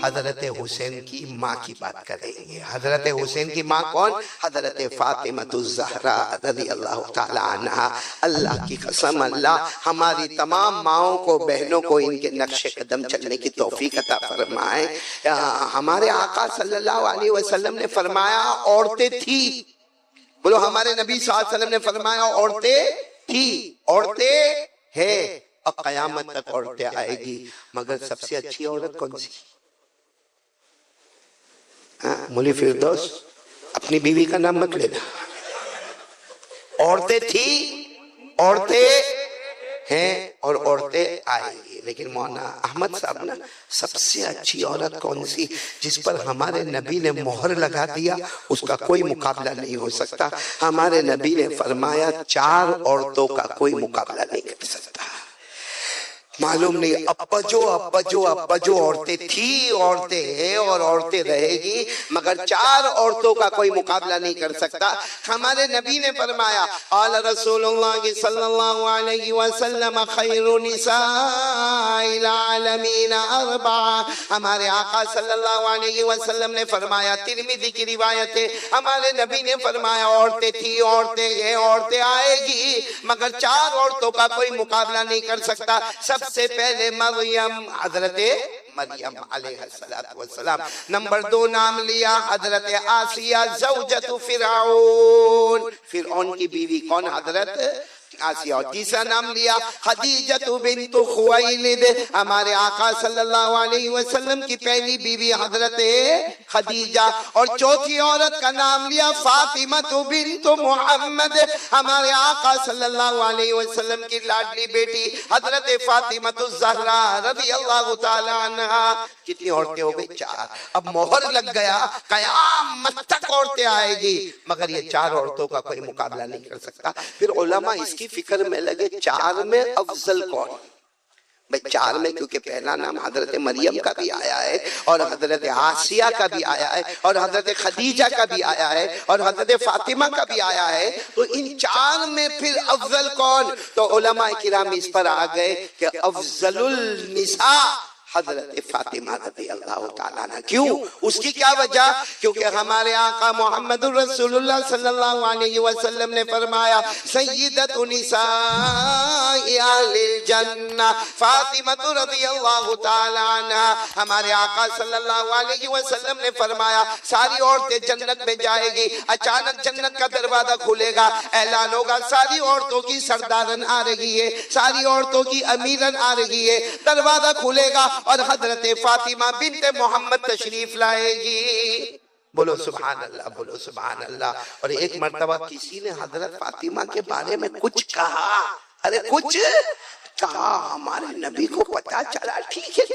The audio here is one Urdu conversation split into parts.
حضرت حسین کی ماں کی بات کریں گے۔ حضرت حسین کی ماں کون؟ حضرت فاطمہ الزہرا رضی اللہ تعالی عنہ۔ اللہ کی قسم اللہ ہماری تمام ماؤں کو، بہنوں کو ان کے نقش قدم چلنے کی توفیق عطا فرمائے۔ ہمارے آقا صلی اللہ علیہ وسلم نے فرمایا عورتیں تھی، بولو ہمارے نبی صلی اللہ علیہ وسلم نے فرمایا عورتیں تھی، عورتیں ہے، اور قیامت تک عورتیں آئے گی، مگر سب سے اچھی عورت کون سی؟ مولی فردوس اپنی بیوی کا نام مت لینا۔ عورتیں تھی، عورتیں ہیں، اور عورتیں آئیں گی، لیکن مولانا احمد صاحب نا سب سے اچھی عورت کون سی جس پر ہمارے نبی نے مہر لگا دیا، اس کا کوئی مقابلہ نہیں ہو سکتا۔ ہمارے نبی نے فرمایا 4 عورتوں کا کوئی مقابلہ نہیں کر سکتا۔ معلوم نہیں ابا جو عورتیں تھی، عورتیں ہیں اور عورتیں رہے گی، مگر 4 عورتوں کا کوئی مقابلہ نہیں کر سکتا۔ ہمارے نبی نے فرمایا قال رسول اللہ صلی اللہ علیہ وسلم خیر نساء العالمین 4۔ ہمارے آقا صلی اللہ علیہ وسلم نے فرمایا، ترمذی کی روایت ہے، ہمارے نبی نے فرمایا عورتیں تھی، عورتیں ہیں، عورتیں آئے گی، مگر 4 عورتوں کا کوئی مقابلہ نہیں کر سکتا۔ سب سے پہلے مریم، حضرت مریم علیہ السلام۔ نمبر 2 نام لیا حضرت آسیہ زوجۃ فرعون، فرعون کی بیوی کون؟ حضرت آسیہ۔ اور تیسرا نام لیا خدیجہ بنت خویلد، ہمارے آقا صلی اللہ علیہ وسلم کی پہلی بیوی حضرت خدیجہ۔ اور چوتھی عورت کا نام لیا فاطمہ بنت محمد، ہمارے آقا صلی اللہ علیہ وسلم کی لاڈلی بیٹی حضرت فاطمہ الزہرا رضی اللہ تعالی عنہا۔ کتنی عورتیں ہو گئی؟ 4۔ اب مہر لگ گیا، قیامت تک عورتیں آئے گی، مگر یہ 4 عورتوں کا کوئی مقابلہ نہیں کر سکتا۔ پھر علماء اس کی فکر میں لگے 4 میں افضل کون؟ بھئی 4 میں کیونکہ پہلا نام حضرت مریم کا بھی آیا ہے، اور حضرت آسیہ کا بھی آیا ہے، اور حضرت خدیجہ کا بھی آیا ہے، اور حضرت فاطمہ کا بھی آیا ہے، تو ان 4 میں پھر افضل کون؟ تو علماء کرام اس پر آ گئے کہ افضل النساء حضرت فاطمہ رضی اللہ تعالیٰ عنہ۔ کیوں؟ اس کی کیا وجہ؟ کیونکہ ہمارے آقا محمد رسول اللہ صلی اللہ علیہ وسلم نے فرمایا سیدۃ نساء اہل الجنہ فاطمہ رضی اللہ تعالیٰ عنہ۔ ہمارے آقا صلی اللہ علیہ وسلم نے فرمایا ساری عورتیں جنت میں جائے گی، اچانک جنت کا دروازہ کھلے گا، اعلان ہوگا ساری عورتوں کی سردارن آ رہی ہے، ساری عورتوں کی امیرن آ رہی ہے، دروازہ کھلے گا اور حضرت فاطمہ بنت محمد تشریف لائے گی۔ بولو سبحان اللہ، بولو سبحان اللہ۔ اور ایک مرتبہ کسی نے حضرت فاطمہ کے بارے میں کچھ کہا، ارے کچھ کہا، ہمارے نبی کو پتا چلا، ٹھیک ہے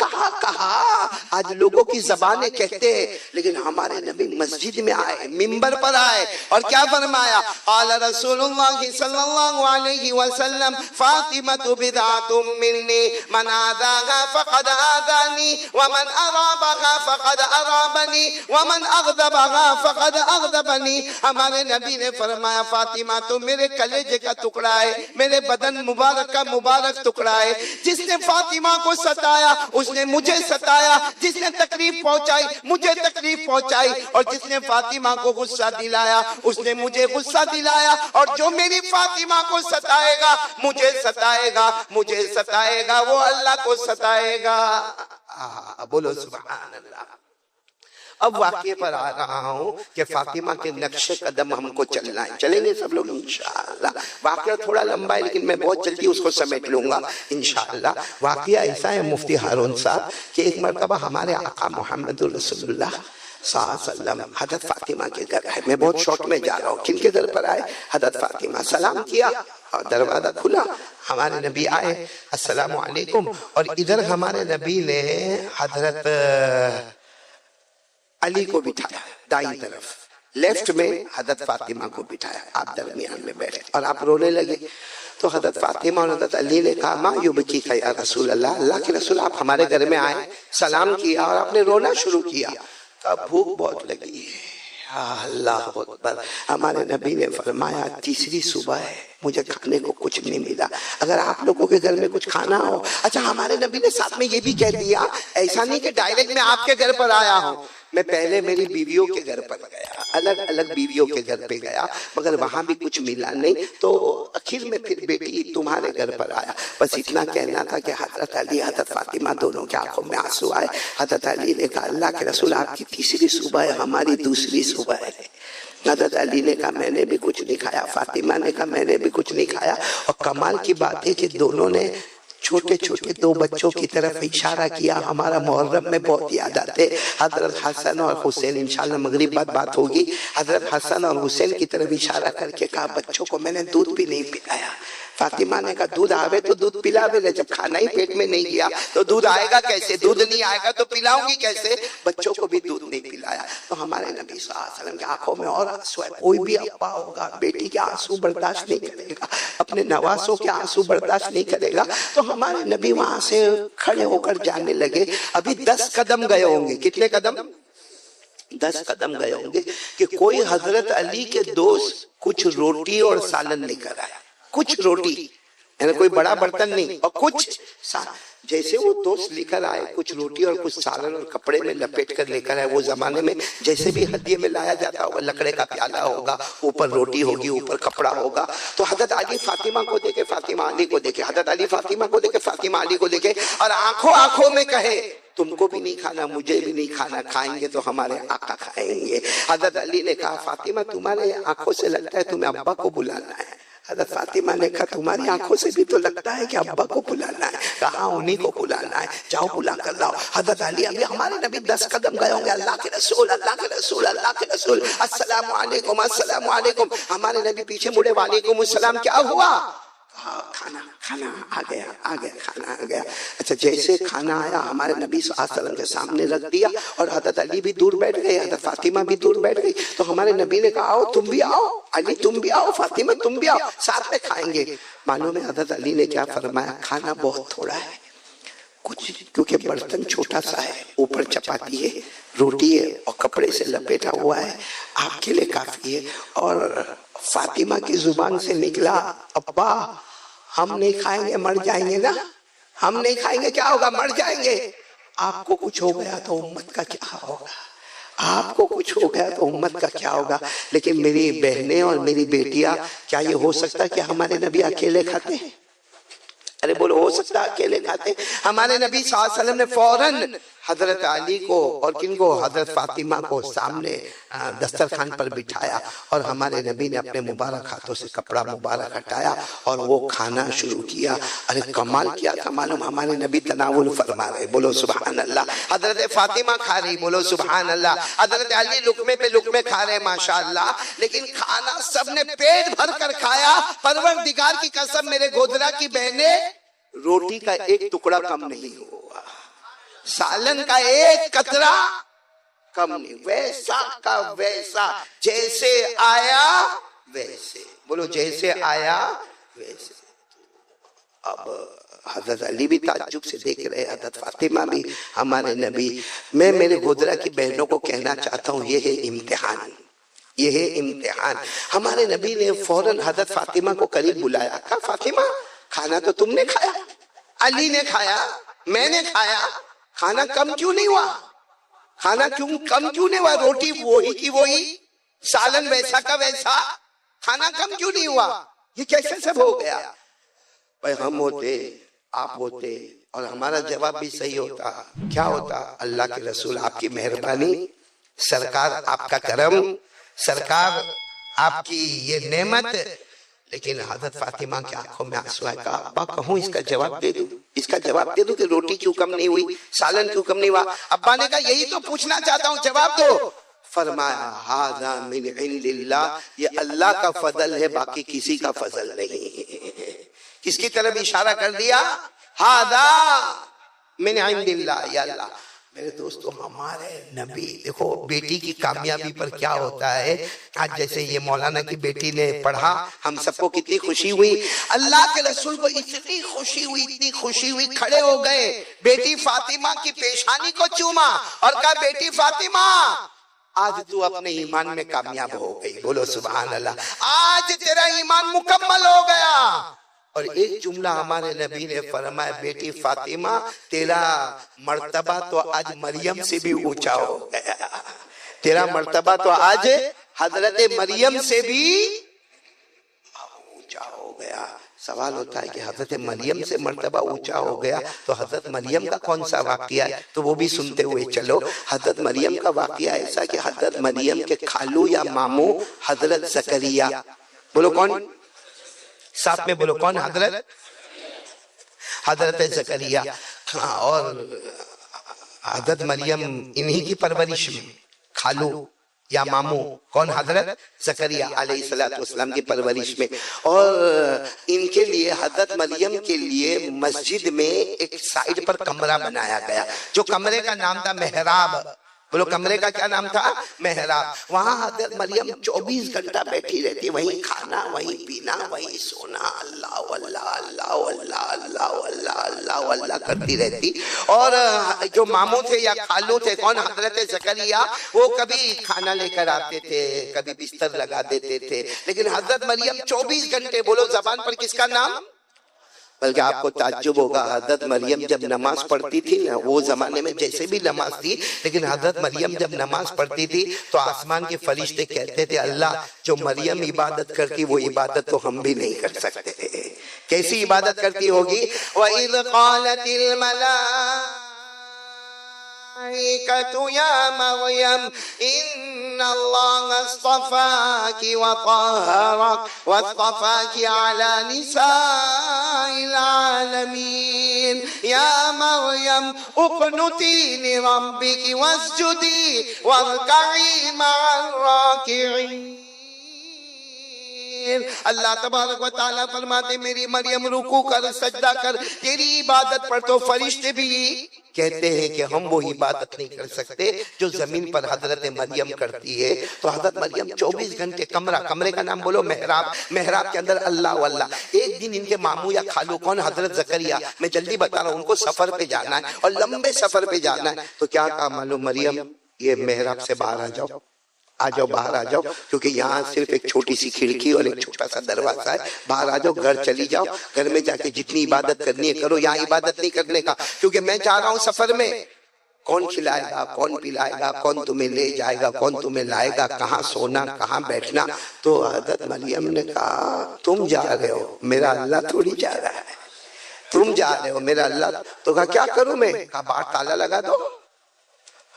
کہا، آج لوگوں کی زبانیں کہتے ہیں، لیکن ہمارے نبی مسجد میں آئے، منبر پر آئے، اور کیا فرمایا؟ قال رسول اللہ صلی اللہ علیہ وسلم فاطمہ بضعۃ منی من آذاها فقد آذانی ومن ارابها فقد ارابنی ومن اغضبها فقد اغضبنی۔ ہمارے نبی نے فرمایا فاطمہ تو میرے کلیجے کا ٹکڑا ہے، میرے بدن مبارک کا مبارک ٹکڑا ہے، جس نے فاطمہ کو ستایا اس نے مجھے ستایا، جس نے تکلیف پہنچائی مجھے تکلیف پہنچائی، اور جس نے فاطمہ کو غصہ دلایا اس نے مجھے غصہ دلایا، اور جو میری فاطمہ کو ستائے گا مجھے ستائے گا، مجھے ستائے گا وہ اللہ کو ستائے گا۔ بولو سبحان اللہ۔ اب واقعے پر آ رہا ہوں کہ فاطمہ کے نقش قدم ہم کو چلنا ہے، چلیں گے سب لوگ انشاءاللہ۔ واقعہ تھوڑا لمبا ہے لیکن میں بہت جلدی اس کو سمیٹ لوں گا انشاءاللہ۔ واقعہ ایسا ہے مفتی ہارون صاحب کہ ایک مرتبہ ہمارے آقا محمد رسول اللہ صلی اللہ علیہ وسلم حضرت فاطمہ کے گھر آئے۔ میں بہت شوق میں جا رہا ہوں، کن کے گھر پر آئے؟ حضرت فاطمہ۔ سلام کیا اور دروازہ کھلا، ہمارے نبی آئے، السلام علیکم، اور ادھر ہمارے نبی نے حضرت علی کو بٹھایا دائیں طرف، لیفٹ میں حضرت فاطمہ کو بٹھایا، آپ درمیان میں بیٹھے اور آپ رونے لگے۔ تو حضرت فاطمہ اور حضرت علی نے کہا ما یبکیک یا رسول اللہ، اللہ کے رسول آپ ہمارے گھر میں آئے، سلام کیا اور آپ نے رونا شروع کیا۔ تو اب بھوک بہت لگی ہے، اللہ اکبر. ہمارے نبی نے فرمایا تیسری صبح ہے, مجھے کھانے کو کچھ نہیں ملا. اگر آپ لوگوں کے گھر میں کچھ کھانا ہو. اچھا ہمارے نبی نے ساتھ میں یہ بھی کہہ دیا, ایسا نہیں کہ ڈائریکٹ میں آپ کے گھر پر آیا ہوں, میں پہلے میری بیویوں کے گھر پر گیا, الگ الگ بیویوں کے گھر پہ گیا, مگر وہاں بھی کچھ ملا نہیں, تو آخر میں پھر بیٹی تمہارے گھر پر آیا. بس اتنا کہنا تھا کہ حضرت علی حضرت فاطمہ دونوں کی آنکھوں میں آنسو آئے. حضرت علی نے کہا اللہ کے رسول آپ کی تیسری صبح ہے, ہماری دوسری صبح ہے. حضرت علی نے کہا میں نے بھی کچھ نہیں کھایا, فاطمہ نے کہا میں نے بھی کچھ نہیں کھایا. اور کمال کی بات ہے کہ دونوں نے چھوٹے چھوٹے دو بچوں کی طرف اشارہ کیا, ہمارا محرم میں بہت یاد آتے. حضرت حسن اور حسین, انشاءاللہ مغرب بعد بات ہوگی, حضرت حسن اور حسین کی طرف اشارہ کر کے کہا بچوں کو میں نے دودھ بھی نہیں پلایا. فاطمہ نے کہا دودھ آوے تو دودھ پلاوے گا, جب کھانا ہی پیٹ میں نہیں گیا تو دودھ آئے گا کیسے, دودھ نہیں آئے گا تو پلاؤں گی کیسے. بچوں کو بھی دودھ نہیں پلایا. تو ہمارے نبی صلی اللہ علیہ وسلم کی آنکھوں میں اور آنسو ہے. کوئی بھی ابا ہوگا بیٹی کے آنسو برداشت نہیں کرے گا, اپنے نواسوں کے آنسو برداشت نہیں کرے گا. تو ہمارے نبی وہاں سے کھڑے ہو کر جانے لگے. ابھی 10 قدم گئے ہوں گے. کتنے قدم؟ 10 قدم گئے ہوں گے کہ کوئی حضرت علی کے دوست کچھ روٹی اور سالن لے کر آیا. کچھ روٹی, یعنی کوئی بڑا برتن نہیں, اور کچھ جیسے وہ دوست لے کر آئے, کچھ روٹی اور کچھ سالن اور کپڑے میں لپیٹ کر لے کر آئے. وہ زمانے میں جیسے بھی ہدیے میں لایا جاتا ہوگا, لکڑے کا پیالہ ہوگا, اوپر روٹی ہوگی, اوپر کپڑا ہوگا. تو حضرت علی فاطمہ کو دیکھے, فاطمہ علی کو دیکھے, حضرت علی فاطمہ کو دیکھے, فاطمہ علی کو دیکھے, اور آنکھوں آنکھوں میں کہے تم کو بھی نہیں کھانا, مجھے بھی نہیں کھانا, کھائیں گے تو ہمارے آقا کھائیں گے. حضرت علی نے کہا فاطمہ تمہارے آنکھوں سے لگتا ہے تمہیں ابا کو بلانا ہے. حضرت فاطمہ نے کہا تمہاری آنکھوں سے بھی تو لگتا ہے کہ ابا کو بلانا ہے. کہاں انہی کو بلانا ہے, جاؤ بلا کر لاؤ. حضرت علی, ابھی ہمارے نبی 10 قدم گئے ہوں گے, اللہ کے رسول, اللہ کے رسول, اللہ کے رسول, السلام علیکم, السلام علیکم. ہمارے نبی پیچھے مڑے, وعلیکم السلام, کیا ہوا؟ کھانا, کھانا آ گیا, آ گیا, کھانا آ گیا. اچھا جیسے کھانا آیا ہمارے نبی صلی اللہ علیہ وسلم کے سامنے رکھ دیا, اور حضرت علی بھی دور بیٹھ گئے, حضرت فاطمہ بھی دور بیٹھ گئی. تو ہمارے نبی نے کہا آؤ تم بھی آؤ, علی تم بھی آؤ, فاطمہ تم بھی آؤ, ساتھ میں کھائیں گے. معلوم ہے حضرت علی نے کیا فرمایا, کھانا بہت تھوڑا ہے کچھ, کیونکہ برتن چھوٹا سا ہے, اوپر چپاتی ہے, روٹی ہے, اور کپڑے سے لپیٹا ہوا ہے, آپ کے لیے کافی ہے. اور فاطمہ کی زبان سے نکلا ابا ہم نہیں کھائیں گے, مر جائیں گے نا, ہم نہیں کھائیں گے کیا ہوگا, مر جائیں گے. آپ کو کچھ ہو گیا تو امت کا کیا ہوگا, آپ کو کچھ ہو گیا تو امت کا کیا ہوگا. لیکن میری بہنیں اور میری بیٹیاں, کیا یہ ہو سکتا ہے کہ ہمارے نبی اکیلے کھاتے ہیں؟ ارے بولو, ہو سکتا ہے اکیلے کھاتے؟ ہمارے نبی صلی اللہ علیہ وسلم نے فوراً حضرت علی کو اور کن کو, حضرت فاطمہ کو سامنے دسترخوان پر بٹھایا, اور ہمارے نبی نے اپنے مبارک ہاتھوں سے کپڑا مبارک ہٹایا اور وہ کھانا شروع کیا. ارے کمال کیا تھا معلوم, ہمارے نبی تناول فرما رہے, بولو سبحان اللہ. حضرت فاطمہ کھا رہی, بولو سبحان اللہ. حضرت علی لقمے پہ لقمے کھا رہے, ماشاءاللہ. لیکن کھانا سب نے پیٹ بھر کر کھایا. پروردگار کی قسم, میرے گودرا کی بہنیں, روٹی کا ایک ٹکڑا کم نہیں ہوا, سالن کا ایک قطرہ کم نہیں, ویسا کا ویسا, جیسے آیا ویسے, بولو جیسے آیا ویسے. اب حضرت علی بھی تعجب سے دیکھ رہے, حضرت فاطمہ بھی, ہمارے نبی. میں میرے گودرا کی بہنوں کو کہنا چاہتا ہوں, یہ ہے امتحان, یہ ہے امتحان. ہمارے نبی نے فوراً حضرت فاطمہ کو قریب بلایا, کہا فاطمہ کھانا تو تم نے کھایا, علی نے کھایا, میں نے کھایا, کھانا کم کیوں نہیں ہوا, کھانا کم کیوں نہیں ہوا, روٹی وہی کی وہی, سالن ویسا کا ویسا, کھانا کم کیوں نہیں ہوا, یہ کیسے سب ہو گیا. بھائی ہم ہوتے, آپ ہوتے, اور ہمارا جواب بھی صحیح ہوتا, کیا ہوتا, اللہ کے رسول آپ کی مہربانی, سرکار آپ کا کرم, سرکار آپ کی یہ نعمت. لیکن حضرت فاطمہ کی آنکھوں میں آنسو آئے, کہا ابا کہوں اس کا جواب دے دوں, اس کا جواب دے دوں کہ روٹی کیوں کم نہیں ہوئی, سالن کیوں کم نہیں ہوا. ابا نے کہا یہی تو پوچھنا چاہتا ہوں, جواب دو. فرمایا ھذا من عند اللہ, یہ اللہ کا فضل ہے, باقی کسی کا فضل نہیں. کس کی طرف اشارہ کر دیا, ھذا من عند اللہ, یا اللہ. میرے دوستو ہمارے نبی, دیکھو بیٹی کی کامیابی پر کیا ہوتا ہے. آج جیسے یہ مولانا کی بیٹی نے پڑھا, ہم سب کو کتنی خوشی ہوئی, اللہ کے رسول کو اتنی خوشی ہوئی, اتنی خوشی ہوئی, کھڑے ہو گئے, بیٹی فاطمہ کی پیشانی کو چوما اور کہا بیٹی فاطمہ آج تو اپنے ایمان میں کامیاب ہو گئی، بولو سبحان اللہ، آج تیرا ایمان مکمل ہو گیا۔ اور ایک جملہ ہمارے نبی نے فرمایا، بیٹی فاطمہ تیرا مرتبہ تو آج مریم سے بھی اونچا ہو گیا، تیرا مرتبہ تو آج حضرت مریم سے بھی اونچا ہو گیا۔ سوال ہوتا ہے کہ حضرت مریم سے مرتبہ اونچا ہو گیا تو حضرت مریم کا کون سا واقعہ ہے؟ تو وہ بھی سنتے ہوئے چلو۔ حضرت مریم کا واقعہ ایسا کہ حضرت مریم کے خالو یا ماموں حضرت زکریا، بولو کون؟ ساتھ میں بولو کون؟ حضرت زکریا۔ اور حضرت مریم انہی کی پرورش میں، خالو یا ماموں کون؟ حضرت زکریا علیہ السلام کی پرورش میں۔ اور ان کے لیے، حضرت مریم کے لیے مسجد میں ایک سائیڈ پر کمرہ بنایا گیا، جو کمرے کا نام تھا محراب۔ بولو کمرے کا کیا نام تھا؟ محراب۔ وہاں حضرت مریم 24 گھنٹہ بیٹھی رہتی، وہیں کھانا، وہیں پینا، وہیں سونا، اللہ اللہ اللہ اللہ اللہ اللہ اللہ اللہ کرتی رہتی۔ اور جو ماموں تھے یا خالو تھے کون؟ حضرت زکریا، وہ کبھی کھانا لے کر آتے تھے، کبھی بستر لگا دیتے تھے، لیکن حضرت مریم 24 گھنٹے، بولو زبان پر کس کا نام؟ بلکہ آپ کو تعجب ہوگا، حضرت مریم جب نماز پڑھتی تھی نا، وہ زمانے میں جیسے بھی نماز تھی، لیکن حضرت مریم جب نماز پڑھتی تھی تو آسمان کے فرشتے کہتے تھے، اللہ جو مریم عبادت کرتی وہ عبادت تو ہم بھی نہیں کر سکتے۔ کیسی عبادت کرتی ہوگی؟ وَإِذْ قَالَتِ الْمَلَائِكَةُ يَا مَرْيَمْ إِنَّ اللَّهَ اصْطَفَاكِ وَطَهَّرَكِ وَاصْطَفَاكِ عَلَى نِسَاءِ الْعَالَمِينَ يَا مَرْيَمْ اقْنُتِي لِرَبِّكِ وَاسْجُدِي وَارْكَعِي مَعَ الرَّاكِعِينَ۔ اللہ تبارک و تعالیٰ فرماتے، میری مریم رکوع کر، سجدہ کر، تیری عبادت پر تو فرشتے بھی کہتے ہیں کہ ہم وہ عبادت نہیں کر سکتے جو زمین پر حضرت مریم کرتی ہے۔ تو حضرت مریم 24 گھنٹے کمرے کا نام بولو محراب، محراب کے اندر اللہ واللہ۔ ایک دن ان کے ماموں یا خالو کون؟ حضرت زکریا، میں جلدی بتا رہا ہوں، ان کو سفر پہ جانا ہے اور لمبے سفر پہ جانا ہے، تو کیا کہا معلوم؟ مریم یہ محراب سے باہر آ جاؤ، آ جاؤ، باہر آ جاؤ، کیونکہ یہاں صرف ایک چھوٹی سی کھڑکی اور ایک چھوٹا سا دروازہ ہے، باہر آ جاؤ، گھر چلی جاؤ، گھر میں جا کے جتنی عبادت کرنی ہے کرو، یہاں عبادت نہیں کرنے کا، کیونکہ میں چاہ رہا ہوں سفر میں کون کھلائے گا، کون پلائے گا، کون تمہیں لے جائے گا، کون تمہیں لائے گا، کہاں سونا، کہاں بیٹھنا۔ تو حضرت مریم نے کہا تم جا رہے ہو، میرا اللہ تھوڑی جا رہا ہے، تم جا رہے ہو، میرا اللہ۔ تو کہا کیا کروں میں؟ کہا باہر تالا لگا دو۔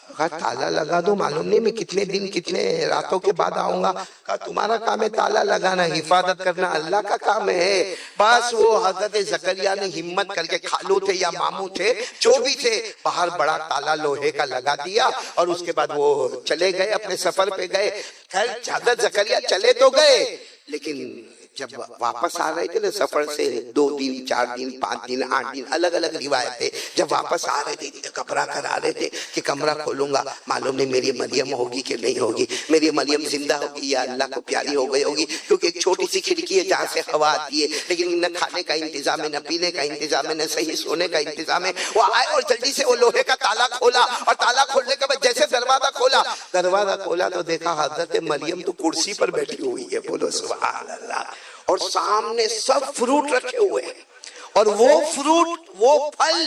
کہا تالا لگا دو، معلوم نہیں میں کتنے دن کتنے راتوں کے بعد آؤں گا۔ کہا تمہارا کام ہے تالا لگانا، حفاظت کرنا اللہ کا کام ہے۔ بس وہ حضرت زکریا نے ہمت کر کے، خالو تھے یا ماموں تھے جو بھی تھے، باہر بڑا تالا لوہے کا لگا دیا، اور اس کے بعد وہ چلے گئے، اپنے سفر پہ گئے۔ خیر حضرت زکریا چلے تو گئے، لیکن جب واپس آ رہے تھے نا سفر سے، 2 دن 4 دن 5 دن 8 دن، الگ الگ روایتیں، جب واپس آ رہے تھے گھبرا کر آ رہے تھے کہ کمرہ کھولوں گا، معلوم نہیں میری مریم ہوگی کہ نہیں ہوگی، میری مریم زندہ ہوگی یا اللہ کو پیاری ہو گئی ہوگی، کیونکہ ایک چھوٹی سی کھڑکی ہے جہاں سے ہوا آتی ہے، لیکن نہ کھانے کا انتظام ہے، نہ پینے کا انتظام ہے، نہ صحیح سونے کا انتظام ہے۔ وہ آئے اور جلدی سے وہ لوہے کا تالا کھولا، اور تالا کھولنے کے بعد جیسے دروازہ کھولا تو دیکھا حضرت مریم تو کرسی پر بیٹھی ہوئی ہے، بولو سبحان اللہ، اور سامنے سب فروٹ رکھے ہوئے ہیں، اور وہ فروٹ، وہ پھل،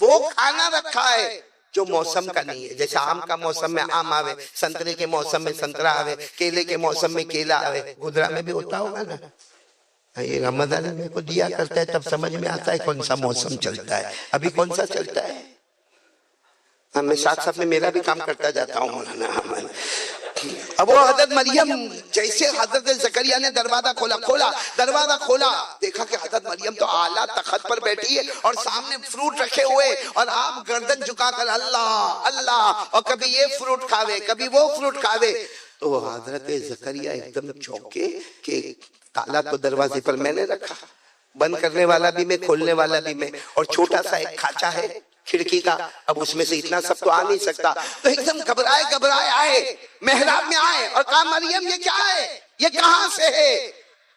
وہ کھانا رکھا ہے جو موسم کا نہیں ہے۔ جیسے آم کا موسم میں آم آوے، سنترے کے موسم میں سنترا آوے، کیلے کے موسم میں کیلا آوے، گدرا میں بھی ہوتا ہوگا نا، یہ رمضان میں کو دیا کرتا ہے تب سمجھ میں آتا ہے کون سا موسم چلتا ہے۔ ابھی کون سا چلتا ہے؟ میں ساتھ ساتھ میں میرا بھی کام کرتا جاتا ہوں مولانا۔ اب وہ حضرت مریم جیسے حضرت زکریا نے دروازہ کھولا، دیکھا کہ حضرت مریم تو اعلیٰ تخت پر بیٹھی ہے اور سامنے فروٹ رکھے ہوئے، اور آپ گردن جھکا کر اللہ اللہ، اور کبھی یہ فروٹ کھاوے کبھی وہ فروٹ کھاوے۔ تو حضرت زکریا ایک دم چونکے کہ تالا تو دروازے پر میں نے رکھا، بند کرنے والا بھی میں، کھولنے والا بھی میں، اور چھوٹا سا ایک کھانچا ہے کھڑکی کا، اب اس میں سے اتنا سب تو آ نہیں سکتا۔ تو ایک دم گھبرائے آئے، محراب میں آئے اور کہا مریم یہ کیا ہے، یہ کہاں سے ہے؟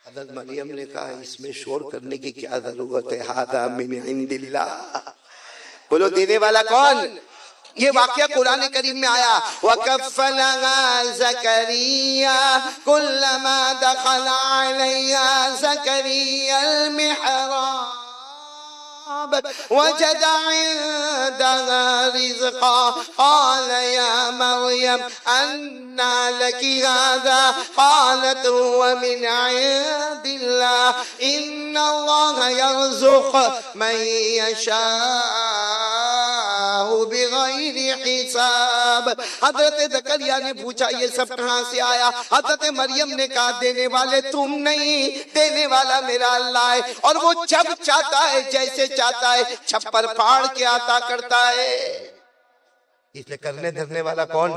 حضرت مریم نے کہا اس میں شور کرنے کی کیا ضرورت ہے، ھذا من عند اللہ، بولو دینے والا کون؟ یہ واقعہ قرآن کریم میں آیا وَكَفَّلَهَا زَكَرِيَّا كُلَّمَا دَخَلَ عَلَيْهَا زَكَرِيَّا الْمِحْرَابَ وجد عندها رزقا قال يا مريم أنى لك هذا قالت هو من عند الله إن الله يرزق من يشاء بغیر حساب. حضرت زکریا نے پوچھا یہ سب کہاں سے آیا؟ حضرت مریم نے کہا دینے والے تم نہیں، دینے والا میرا اللہ ہے، اور وہ جب چاہتا ہے جیسے چاہتا ہے چھپر پھاڑ کے عطا کرتا ہے. اس لئے کرنے دھرنے والا کون؟